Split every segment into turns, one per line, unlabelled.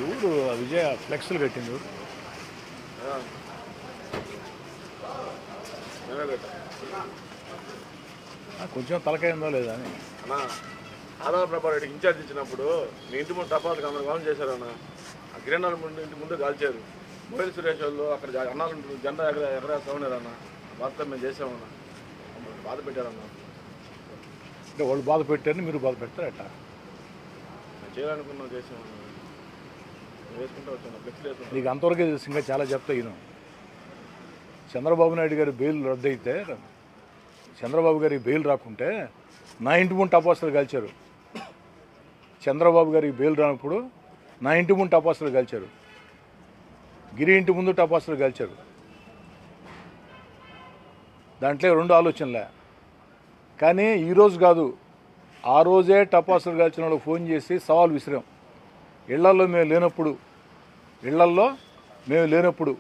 ఎవరు విజయ ఫ్లెక్స్లు కట్టింది కొంచెం తలకాయిందో లేదా అని
అన్నా. ఆదాల ప్రభారెడ్డికి ఇన్ఛార్జ్ ఇచ్చినప్పుడు మీ ఇంటి ముందు టపాలకు అందరూ చేశారన్న. ఆ కిరణాల ముందు ఇంటి ముందు కాల్చారు. మొబైల్ సురేష్ వాళ్ళు అక్కడ అన్నాలు జెండా ఎగరేస్తా ఉన్నారన్న. బాధతో మేము చేసామన్నా. బాధ పెట్టారన్న.
అంటే వాళ్ళు బాధ పెట్టారని మీరు బాధ పెడతారు అట్లా
చేయాలనుకున్నాం, చేసామన్నా. వేసుకుంటూ వచ్చాను, ఫ్లెక్స్లు వేసుకుంటాం.
నీకు అంతవరకే తెలుసు, ఇంకా చాలా చెప్తా ఈయన. చంద్రబాబు నాయుడు గారి బెయిల్ రద్దయితే, చంద్రబాబు గారికి బెయిల్ రాకుంటే నా ఇంటి ముందు టపాసులు కాల్చారు. చంద్రబాబు గారికి బెయిల్ రానప్పుడు నా ఇంటి ముందు టపాసులు కాల్చారు. గిరి ఇంటి ముందు టపాసులు కాల్చారు. దాంట్లో రెండు ఆలోచనలే. కానీ ఈరోజు కాదు, ఆ రోజే టపాసులు కాల్చిన వాళ్ళు ఫోన్ చేసి సవాల్ విసిరాం. ఇళ్లల్లో మేము లేనప్పుడు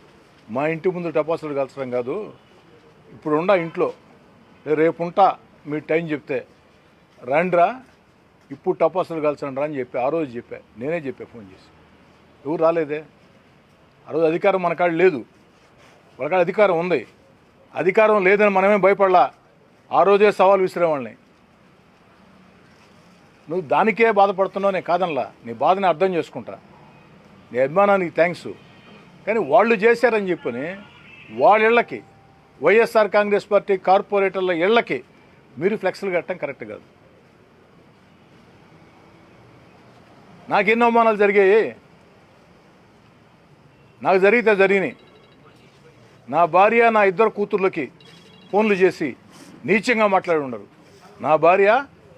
మా ఇంటి ముందు టపాసులు కాల్చడం కాదు, ఇప్పుడు ఉండా ఇంట్లో, రేపుంటా మీ టైం చెప్తే రండ్రా, ఇప్పుడు టపాసులు కాల్చండి రా అని చెప్పి ఆ రోజు చెప్పా. నేనే చెప్పా ఫోన్ చేసి. ఎవరు రాలేదే. ఆ రోజు అధికారం మన కాడ లేదు, వాళ్ళ కాడ అధికారం ఉంది. అధికారం లేదని మనమే భయపడలా. ఆ రోజే సవాల్ విసిరే వాళ్ళని. నువ్వు దానికే బాధపడుతున్నావు, నేను కాదనలా. నీ బాధని అర్థం చేసుకుంటా, నీ అభిమానానికి థ్యాంక్స్. కానీ వాళ్ళు చేశారని చెప్పని వాళ్ళ ఇళ్ళకి, వైఎస్ఆర్ కాంగ్రెస్ పార్టీ కార్పొరేటర్ల ఇళ్ళకి మీరు ఫ్లెక్స్లు కట్టడం కరెక్ట్ కాదు. నాకు ఎన్నో అవమానాలు జరిగాయి, నాకు జరిగితే జరిగినాయి. నా భార్య నా ఇద్దరు కూతుర్లకి ఫోన్లు చేసి నీచంగా మాట్లాడి ఉండరు. నా భార్య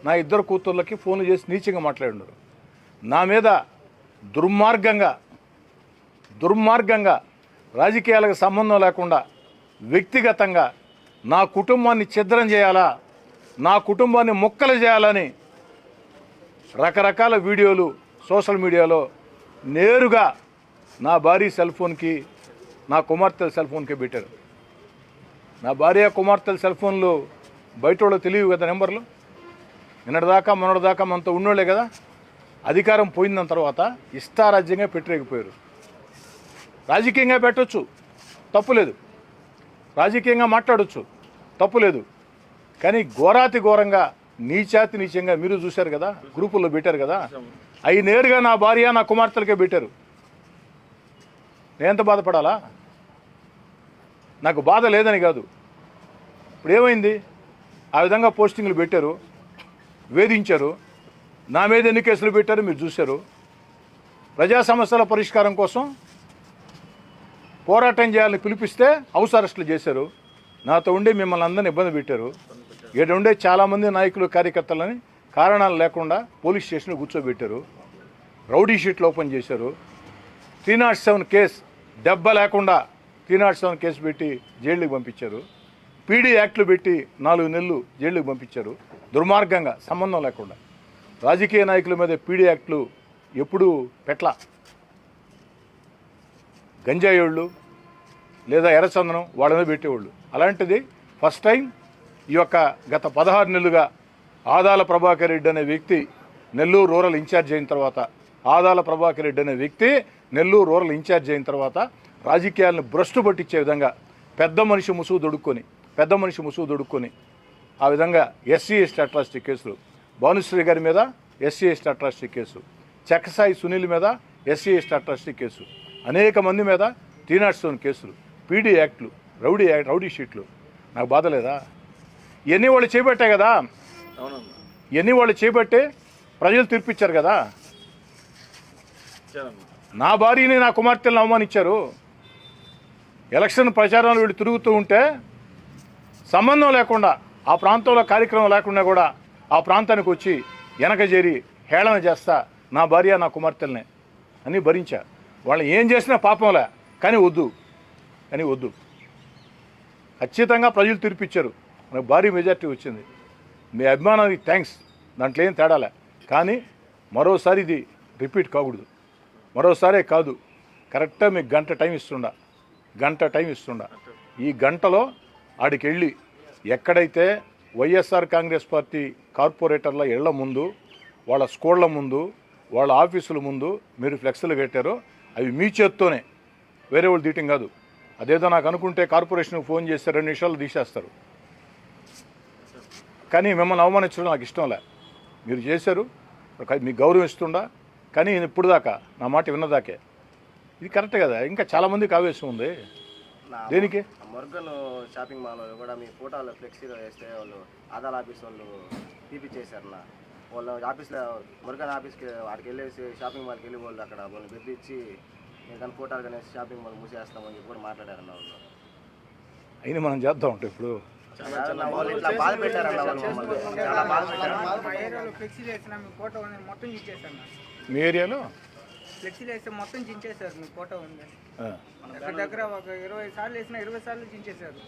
నా ఇద్దరు కూతుర్లకి ఫోన్లు చేసి నీచంగా మాట్లాడి ఉండరు. నా మీద దుర్మార్గంగా రాజకీయాలకు సంబంధం లేకుండా వ్యక్తిగతంగా నా కుటుంబాన్ని ఛిద్రం చేయాలా, నా కుటుంబాన్ని ముక్కలు చేయాలని రకరకాల వీడియోలు సోషల్ మీడియాలో నేరుగా నా భార్య సెల్ ఫోన్కి, నా కుమార్తెల సెల్ ఫోన్కి పెట్టారు. నా భార్య కుమార్తెల సెల్ ఫోన్లు బయట వాళ్ళు తెలియవు కదా నెంబర్లు. నిన్నటిదాకా మొన్నటిదాకా మనతో ఉన్నోళ్ళే కదా. అధికారం పోయిన తర్వాత ఇష్టారాజ్యంగా పెట్టలేకపోయారు. రాజకీయంగా పెట్టవచ్చు, తప్పులేదు. రాజకీయంగా మాట్లాడవచ్చు, తప్పులేదు. కానీ ఘోరంగా నీచంగా మీరు చూశారు కదా, గ్రూపుల్లో పెట్టారు కదా. అవి నేరుగా నా భార్య నా కుమార్తెలకే పెట్టారు. నేనెంత బాధపడాలా? నాకు బాధ లేదని కాదు. ఇప్పుడు ఏమైంది? ఆ విధంగా పోస్టింగ్లు పెట్టారు, వేధించారు. నా మీద ఎన్ని కేసులు పెట్టారు మీరు చూశారు. ప్రజా సమస్యల పరిష్కారం కోసం పోరాటం చేయాలని పిలిపిస్తే హౌస్ అరెస్టులు చేశారు. నాతో ఉండి మిమ్మల్ని అందరినీ ఇబ్బంది పెట్టారు. ఇక్కడ ఉండే చాలామంది నాయకులు కార్యకర్తలని కారణాలు లేకుండా పోలీస్ స్టేషన్లో కూర్చోబెట్టారు. రౌడీ షీట్లు ఓపెన్ చేశారు. 307 కేసు, దెబ్బ లేకుండా 307 కేసు పెట్టి జైలుకి పంపించారు. పీడీ యాక్ట్లు పెట్టి 4 నెలలు జైలుకి పంపించారు. దుర్మార్గంగా, సంబంధం లేకుండా. రాజకీయ నాయకుల మీద పీడీ యాక్ట్లు ఎప్పుడూ పెట్ల. గంజాయోళ్ళు లేదా ఎర్రచందనం వాళ్ళ మీద పెట్టేవాళ్ళు. అలాంటిది ఫస్ట్ టైం ఈ యొక్క గత 16 నెలలుగా ఆదాల ప్రభాకర్ రెడ్డి అనే వ్యక్తి నెల్లూరు రూరల్ ఇన్ఛార్జ్ అయిన తర్వాత, రాజకీయాలను భ్రష్టు పట్టించే విధంగా పెద్ద మనిషి ముసుగు దొడుక్కొని ఆ విధంగా ఎస్సీ ఎస్టీ అట్రాసిటీ కేసులు, భానుశ్రీ గారి మీద ఎస్సీ ఎస్టీ అట్రాసిటీ కేసు, చక్కసాయి సునీల్ మీద ఎస్సీ ఎస్టీ అట్రాసిటీ కేసు, అనేక మంది మీద 307 కేసులు, పీడీ యాక్ట్లు, రౌడీ షీట్లు. నాకు బాధ లేదా? ఇవన్నీ వాళ్ళు చేపట్టాయి కదా. ఇవన్నీ వాళ్ళు చేపట్టే ప్రజలు తీర్పిచ్చారు కదా. నా భార్యని నా కుమార్తెలను అవమానించారు. ఎలక్షన్ ప్రచారంలో వీళ్ళు తిరుగుతూ ఉంటే సంబంధం లేకుండా, ఆ ప్రాంతంలో కార్యక్రమం లేకుండా కూడా ఆ ప్రాంతానికి వచ్చి వెనక చేరి హేళన చేస్తా నా భార్య నా కుమార్తెలనే అని భరించా. వాళ్ళు ఏం చేసినా పాపంలే, కానీ వద్దు. ఖచ్చితంగా ప్రజలు తీర్పిచ్చారు. మనకు భారీ మెజార్టీ వచ్చింది. మీ అభిమానానికి థ్యాంక్స్, దాంట్లో ఏం తేడాలే. కానీ మరోసారి ఇది రిపీట్ కాకూడదు. మరోసారే కాదు, కరెక్ట్గా మీకు గంట టైం ఇస్తుండా. ఈ గంటలో ఆడికి వెళ్ళి ఎక్కడైతే వైఎస్ఆర్ కాంగ్రెస్ పార్టీ కార్పొరేటర్ల ఇళ్ల ముందు, వాళ్ళ స్కూళ్ళ ముందు, వాళ్ళ ఆఫీసుల ముందు మీరు ఫ్లెక్స్లు కట్టారో అవి మీ చేత్తోనే, వేరే వాళ్ళు తీయటం కాదు. అదేదో నాకు అనుకుంటే కార్పొరేషన్కి ఫోన్ చేస్తే 2 నిమిషాలు తీసేస్తారు. కానీ మిమ్మల్ని అవమానించడం నాకు ఇష్టంలే. మీరు చేశారు, మీకు గౌరవం ఇస్తుండా, కానీ ఇప్పుడు దాకా నా మాట విన్నదాకే. ఇది కరెక్ట్ కదా. ఇంకా చాలామందికి ఆవేశం ఉంది. దేనికి?
మురుగన్ షాపింగ్ మాల్ కూడా మీ ఫోటోలు ఫ్లెక్సీలో వేస్తే వాళ్ళు ఆధార్ ఆఫీస్ వాళ్ళు తీపిచ్చేశారు. వాళ్ళు ఆఫీస్లో మురుగన్ ఆఫీస్కి వాడికి వెళ్ళేసి షాపింగ్ మాల్కి వెళ్ళి వాళ్ళు అక్కడ వాళ్ళు బెదిరించి నేను కానీ ఫోటోలు కానీ షాపింగ్ మాల్ మూసేస్తామని చెప్పి కూడా మాట్లాడారన్న వాళ్ళు.
అయినా మనం చేద్దాం అంటే ఇప్పుడు
వాళ్ళు ఇట్లా బాధ పెట్టారన్న వాళ్ళు మమ్మల్ని చాలా బాధ పెట్టారు.
మీ ఏరియాలో
ఫ్లెక్సీలు వేస్తే మొత్తం చించేశారు. మీ ఫోటో ఉంది దగ్గర దగ్గర ఒక 20 సార్లు వేసినా 20 సార్లు చించేశారు.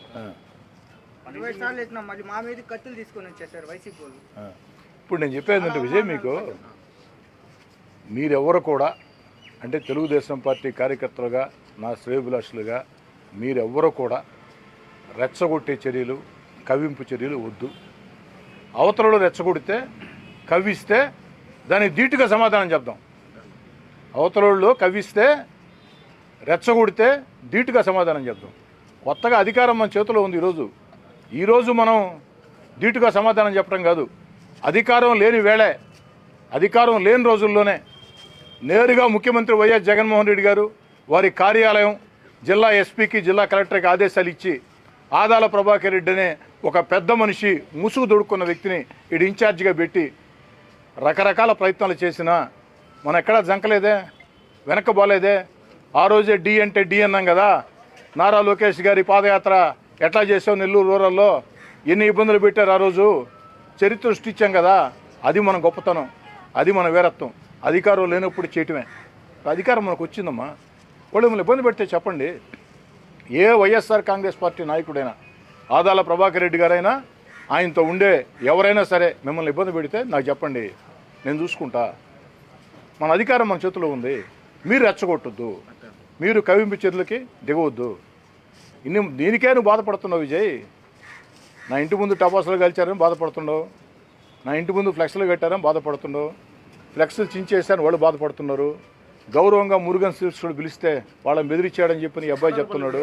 20 సార్లు వేసినా మళ్ళీ మా మీద కత్తులు తీసుకొని వచ్చేసారు వైసీపీ వాళ్ళు.
ఇప్పుడు నేను చెప్పేది అంటే విజయ్, మీకు మీరెవరు కూడా అంటే తెలుగుదేశం పార్టీ కార్యకర్తలుగా, నా శ్రేయోభిలాషులుగా మీరెవ్వరూ కూడా రెచ్చగొట్టే చర్యలు, కవ్వింపు చర్యలు వద్దు. అవతలలో రెచ్చగొడితే, కవ్విస్తే దానికి ధీటుగా సమాధానం చెప్దాం. అవతలలో కవ్విస్తే, రెచ్చగొడితే ధీటుగా సమాధానం చెప్దాం. కొత్తగా అధికారం మన చేతిలో ఉంది. ఈరోజు మనం ధీటుగా సమాధానం చెప్పడం కాదు, అధికారం లేని వేళే, అధికారం లేని రోజుల్లోనే నేరుగా ముఖ్యమంత్రి వైఎస్ జగన్మోహన్ రెడ్డి గారు వారి కార్యాలయం జిల్లా ఎస్పీకి, జిల్లా కలెక్టర్కి ఆదేశాలు ఇచ్చి ఆదాల ప్రభాకర్ రెడ్డి అనే ఒక పెద్ద మనిషి, ముసుగు దొడుక్కున్న వ్యక్తిని ఇది ఇన్ఛార్జిగా పెట్టి రకరకాల ప్రయత్నాలు చేసినా మనం ఎక్కడా జంకలేదే, వెనకబోలేదే. ఆ రోజే డి అంటే డి అన్నాం కదా. నారా లోకేష్ గారి పాదయాత్ర ఎట్లా చేసావు నెల్లూరు రూరల్లో, ఎన్ని ఇబ్బందులు పెట్టారు ఆ రోజు, చరిత్ర సృష్టించాం కదా. అది మన గొప్పతనం, అది మన వీరత్వం. అధికారం లేనప్పుడు చేయటమే. అధికారం మనకు వచ్చిందమ్మా. వాళ్ళు మిమ్మల్ని ఇబ్బంది పెడితే చెప్పండి. ఏ వైఎస్ఆర్ కాంగ్రెస్ పార్టీ నాయకుడైనా, ఆదాల ప్రభాకర్ రెడ్డి గారైనా, ఆయనతో ఉండే ఎవరైనా సరే మిమ్మల్ని ఇబ్బంది పెడితే నాకు చెప్పండి, నేను చూసుకుంటా. మన అధికారం మన చేతిలో ఉంది. మీరు రెచ్చగొట్టొద్దు, మీరు కవింపు చర్యలకి దిగవద్దు. దీనికే నువ్వు బాధపడుతున్నావు విజయ్. నా ఇంటి ముందు టపాసులు కలిచారని బాధపడుతున్నావు, నా ఇంటి ముందు ఫ్లెక్స్లు కట్టారని బాధపడుతున్నావు, ఫ్లెక్స్లు చించేసారని వాళ్ళు బాధపడుతున్నారు. గౌరవంగా మురుగన్ సిల్క్స్లు పిలిస్తే వాళ్ళని బెదిరించాడని చెప్పి నీ అబ్బాయి చెప్తున్నాడు.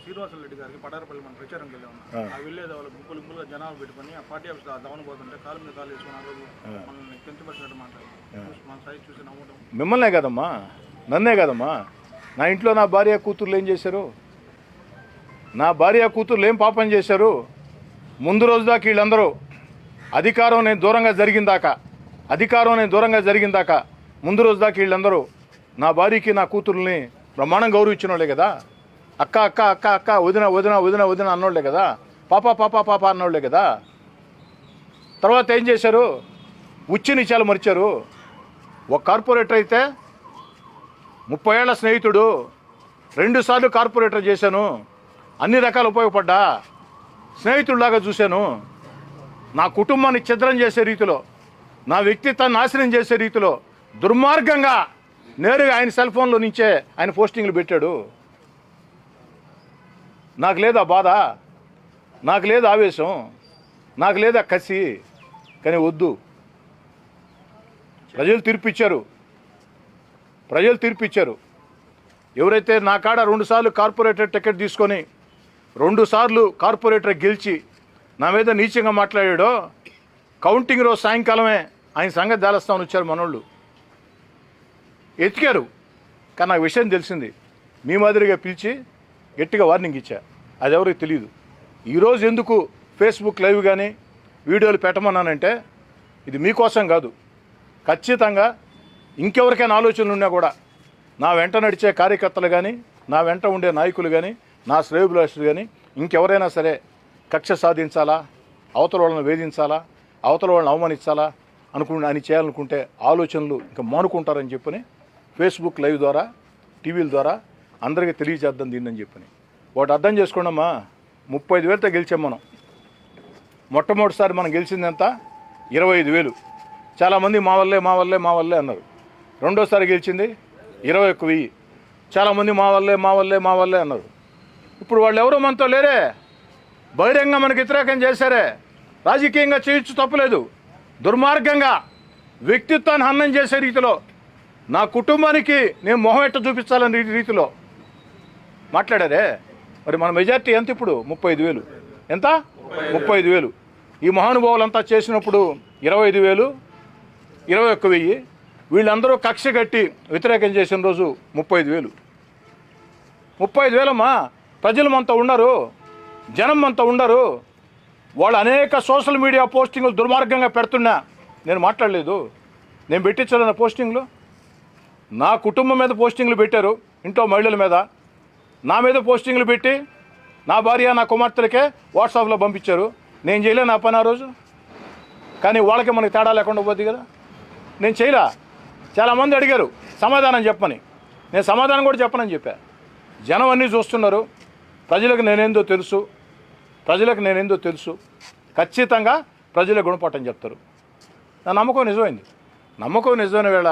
శ్రీనివాసరెడ్డి గారికి పడారపల్లి మన ప్రచారం వెళ్ళాము. వెళ్ళేది వాళ్ళు గుంపులుగా జనాలు పెట్టుకుని ఆ పార్టీ ఆఫీస్ దవన పోతుంటే కాలు మీద కాలు వేసుకుని ఆ రోజు మనల్ని కించపరిచినట్టు మాట్లాడారు. మన సైడ్ చూసి నవ్వడం.
మిమ్మల్నే కదమ్మా, నన్నే కదమ్మా. నా ఇంట్లో నా భార్య కూతుర్లు ఏం చేశారు? నా భార్య కూతుర్లు ఏం పాపం చేశారు? ముందు రోజు దాకా వీళ్ళందరూ అధికారం నేను దూరంగా జరిగిన దాకా ముందు రోజు దాకా వీళ్ళందరూ నా భార్యకి, నా కూతుర్ని బ్రహ్మాండం గౌరవించిన వాళ్ళే కదా. అక్క అక్క అక్క అక్క, వదిన వదిన వదిన వదిన అన్నోళ్లే కదా. పాప పాప పాప అన్నోళ్లే కదా. తర్వాత ఏం చేశారు? ఉచ్చి నిచాలు మరిచారు. ఒక కార్పొరేటర్ అయితే 30 ఏళ్ల స్నేహితుడు, 2 సార్లు కార్పొరేటర్ చేశాను, అన్ని రకాలు ఉపయోగపడ్డా, స్నేహితుడిలాగా చూశాను. నా కుటుంబాన్ని ఛిద్రం చేసే రీతిలో, నా వ్యక్తిత్వాన్ని నాశనం చేసే రీతిలో దుర్మార్గంగా నేరుగా ఆయన సెల్ ఫోన్లో నుంచే ఆయన పోస్టింగ్లు పెట్టాడు. నాకు లేదా బాధ, నాకు లేదు ఆవేశం, నాకు లేదా కసి. కానీ వద్దు. ప్రజలు తీర్పిచ్చారు. ఎవరైతే నా కాడ 2 సార్లు కార్పొరేటర్ టికెట్ తీసుకొని 2 సార్లు కార్పొరేటర్ గెలిచి నా మీద నీచంగా మాట్లాడాడో, కౌంటింగ్ రోజు సాయంకాలమే ఆయన సంగతి దాల్స్తామని వచ్చారు మనోళ్ళు. ఎతికారు. కానీ నాకు విషయం తెలిసింది. మీ మాదిరిగా పిలిచి గట్టిగా వార్నింగ్ ఇచ్చా. అది ఎవరికి తెలియదు. ఈరోజు ఎందుకు ఫేస్బుక్ లైవ్ కానీ వీడియోలు పెట్టమన్నానంటే ఇది మీకోసం కాదు. ఖచ్చితంగా ఇంకెవరికైనా ఆలోచనలు ఉన్నా కూడా నా వెంట నడిచే కార్యకర్తలు కానీ, నా వెంట ఉండే నాయకులు కానీ, నా శ్రేయోభిలాషులు కానీ ఇంకెవరైనా సరే కక్ష సాధించాలా, అవతల వాళ్ళని వేధించాలా, అవతల వాళ్ళని అవమానించాలా అని చేయాలనుకుంటే ఆలోచనలు ఇంకా మానుకుంటారని చెప్పని ఫేస్బుక్ లైవ్ ద్వారా, టీవీల ద్వారా అందరికీ తెలియజేద్దాం దీన్ని చెప్పని. వాటి అర్థం చేసుకోండమ్మా. 35,000తో గెలిచాం మనం. మొట్టమొదటిసారి మనం గెలిచింది ఎంత? 25,000. చాలామంది మా వల్లే అన్నారు. రెండోసారి గెలిచింది 21,000. చాలామంది మా వల్లే అన్నారు. ఇప్పుడు వాళ్ళు ఎవరో మనతో లేరే. బహిరంగంగా మనకు వ్యతిరేకం చేశారే, రాజకీయంగా చేయొచ్చు తప్పులేదు. దుర్మార్గంగా వ్యక్తిత్వాన్ని హననం చేసే రీతిలో నా కుటుంబానికి నేను మొహం ఎట్ట చూపించాలని రీతిలో మాట్లాడారే. మరి మన మెజార్టీ ఎంత ఇప్పుడు? 35,000. ఎంత? 35,000. ఈ మహానుభావులంతా చేసినప్పుడు 25,000, 21,000. వీళ్ళందరూ కక్ష కట్టి వ్యతిరేకం చేసిన రోజు 35,000. 35,000 అమ్మా. ప్రజలు మనతో ఉండరు, జనం మనతో ఉండరు. వాళ్ళు అనేక సోషల్ మీడియా పోస్టింగ్లు దుర్మార్గంగా పెడుతున్నా నేను మాట్లాడలేదు. నేను పెట్టించాలన్న పోస్టింగ్లు నా కుటుంబం మీద పోస్టింగ్లు పెట్టారు, ఇంట్లో మహిళల మీద. నా మీద పోస్టింగ్లు పెట్టి నా భార్య నా కుమార్తెలకే వాట్సాప్లో పంపించారు. నేను చేయలే నా పని ఆ రోజు. కానీ వాళ్ళకి మనకి తేడా లేకుండా పోద్ది కదా. నేను చేయలే. చాలామంది అడిగారు సమాధానం చెప్పని. నేను సమాధానం కూడా చెప్పనని చెప్పా. జనం అన్నీ చూస్తున్నారు. ప్రజలకు నేనేందో తెలుసు, ప్రజలకు నేనేందో తెలుసు. ఖచ్చితంగా ప్రజల గుణపాఠం చెప్తారు. నా నమ్మకం నిజమైంది. నమ్మకం నిజమైన వేళ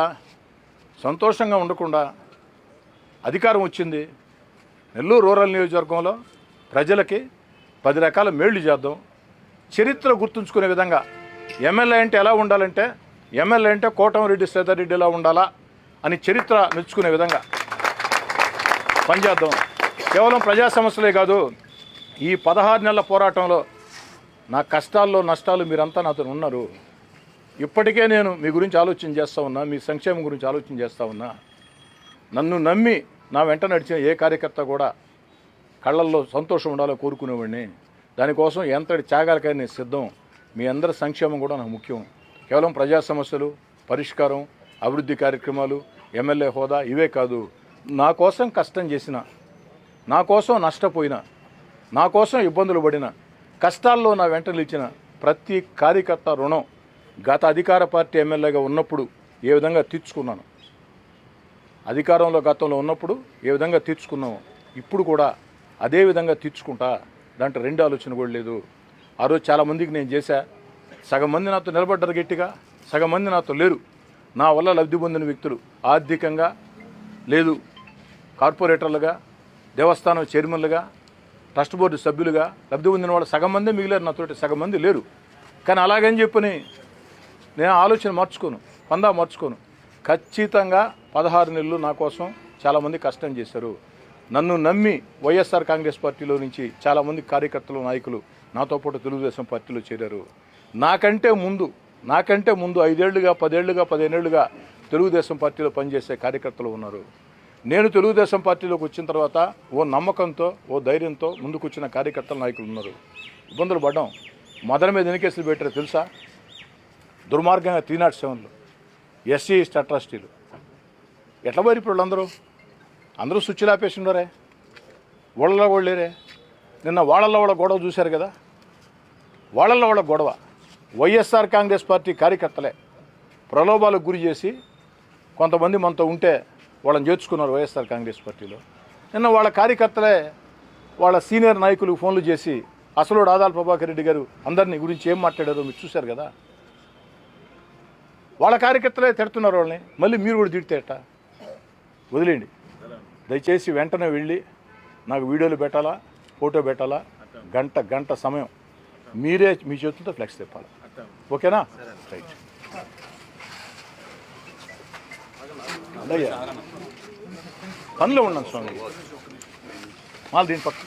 సంతోషంగా ఉండకుండా అధికారం వచ్చింది. నెల్లూరు రూరల్ నియోజకవర్గంలో ప్రజలకి 10 రకాల మేళ్లు చేద్దాం. చరిత్ర గుర్తుంచుకునే విధంగా ఎమ్మెల్యే అంటే ఎలా ఉండాలంటే, ఎమ్మెల్యే అంటే కోటమిరెడ్డి శ్రీధర్ రెడ్డిలా ఉండాలా అని చరిత్ర మెచ్చుకునే విధంగా పనిచేద్దాం. కేవలం ప్రజా సమస్యలే కాదు, ఈ 16 నెలల పోరాటంలో నా కష్టాల్లో నష్టాలు మీరంతా నాతో ఉన్నారు. ఇప్పటికే నేను మీ గురించి ఆలోచన చేస్తూ ఉన్నా, మీ సంక్షేమం గురించి ఆలోచన చేస్తూ ఉన్నా. నన్ను నమ్మి నా వెంట నడిచిన ఏ కార్యకర్త కూడా కళ్ళల్లో సంతోషం ఉండాలో కోరుకునేవాడిని. దానికోసం ఎంతటి త్యాగాలకైనా నేను సిద్ధం. మీ అందరి సంక్షేమం కూడా నాకు ముఖ్యం. కేవలం ప్రజా సమస్యలు పరిష్కారం, అభివృద్ధి కార్యక్రమాలు, ఎమ్మెల్యే హోదా ఇవే కాదు. నా కోసం కష్టం చేసిన, నా కోసం నష్టపోయిన, నా కోసం ఇబ్బందులు పడిన, కష్టాల్లో నా వెంట నిలిచిన ప్రతి కార్యకర్త రుణం గత అధికార పార్టీ ఎమ్మెల్యేగా ఉన్నప్పుడు ఏ విధంగా తీర్చుకున్నాను, అధికారంలో గతంలో ఉన్నప్పుడు ఏ విధంగా తీర్చుకున్నాము, ఇప్పుడు కూడా అదే విధంగా తీర్చుకుంటా. దాంట్లో 2 ఆలోచన కూడా లేదు. ఆ రోజు చాలామందికి నేను చేశా. సగం మంది నాతో నిలబడ్డారు గట్టిగా, సగం మంది నాతో లేరు. నా వల్ల లబ్ధి పొందిన వ్యక్తులు ఆర్థికంగా లేదు, కార్పొరేటర్లుగా, దేవస్థానం చైర్మన్లుగా, ట్రస్ట్ బోర్డు సభ్యులుగా లబ్ధి పొందిన వాళ్ళు సగం మంది మిగిలారు, నాతోటి సగం మంది లేరు. కానీ అలాగని చెప్పని నేను ఆలోచన మార్చుకోను. ఖచ్చితంగా 16 నెలలు నా కోసం చాలామంది కష్టం చేశారు. నన్ను నమ్మి వైఎస్ఆర్ కాంగ్రెస్ పార్టీలో నుంచి చాలామంది కార్యకర్తలు, నాయకులు నాతో పాటు తెలుగుదేశం పార్టీలో చేరారు. నాకంటే ముందు 5 ఏళ్లుగా 10 ఏళ్లుగా 15 ఏళ్లుగా తెలుగుదేశం పార్టీలో పనిచేసే కార్యకర్తలు ఉన్నారు. నేను తెలుగుదేశం పార్టీలోకి వచ్చిన తర్వాత ఓ నమ్మకంతో, ఓ ధైర్యంతో ముందుకొచ్చిన కార్యకర్తలు, నాయకులు ఉన్నారు. ఇబ్బందులు పడ్డాం. మదన మీద ఎన్ని కేసులు పెట్టారో తెలుసా? దుర్మార్గంగా 307లు, ఎస్సీ ఎస్టీ అట్రాసిటీలు. ఎట్లా పోయి ఇప్పుడు అందరూ స్విచ్లు ఆపేసి ఉన్నారే. వాళ్ళలో కూడా లేరే. నిన్న వాళ్ళ గొడవ చూశారు కదా. వాళ్ళ గొడవ వైఎస్ఆర్ కాంగ్రెస్ పార్టీ కార్యకర్తలే ప్రలోభాలకు గురి చేసి కొంతమంది మనతో ఉంటే వాళ్ళని చేర్చుకున్నారు వైఎస్ఆర్ కాంగ్రెస్ పార్టీలో. నిన్న వాళ్ళ కార్యకర్తలే వాళ్ళ సీనియర్ నాయకులకు ఫోన్లు చేసి అసలు ఆదాల ప్రభాకర్ రెడ్డి గారు అందరినీ గురించి ఏం మాట్లాడారో మీరు చూశారు కదా. వాళ్ళ కార్యకర్తలే తిడుతున్నారు వాళ్ళని. మళ్ళీ మీరు కూడా తిడితే ఎట్టా? వదిలేండి. దయచేసి వెంటనే వెళ్ళి నాకు వీడియోలు పెట్టాలా, ఫోటో పెట్టాలా, గంట సమయం మీరే మీ చేతులతో ఫ్లెక్స్ తిప్పాలి. ఓకేనా? రైట్. అయ్యా పనిలో ఉన్నాను స్వామి. మాల్ దీని పక్క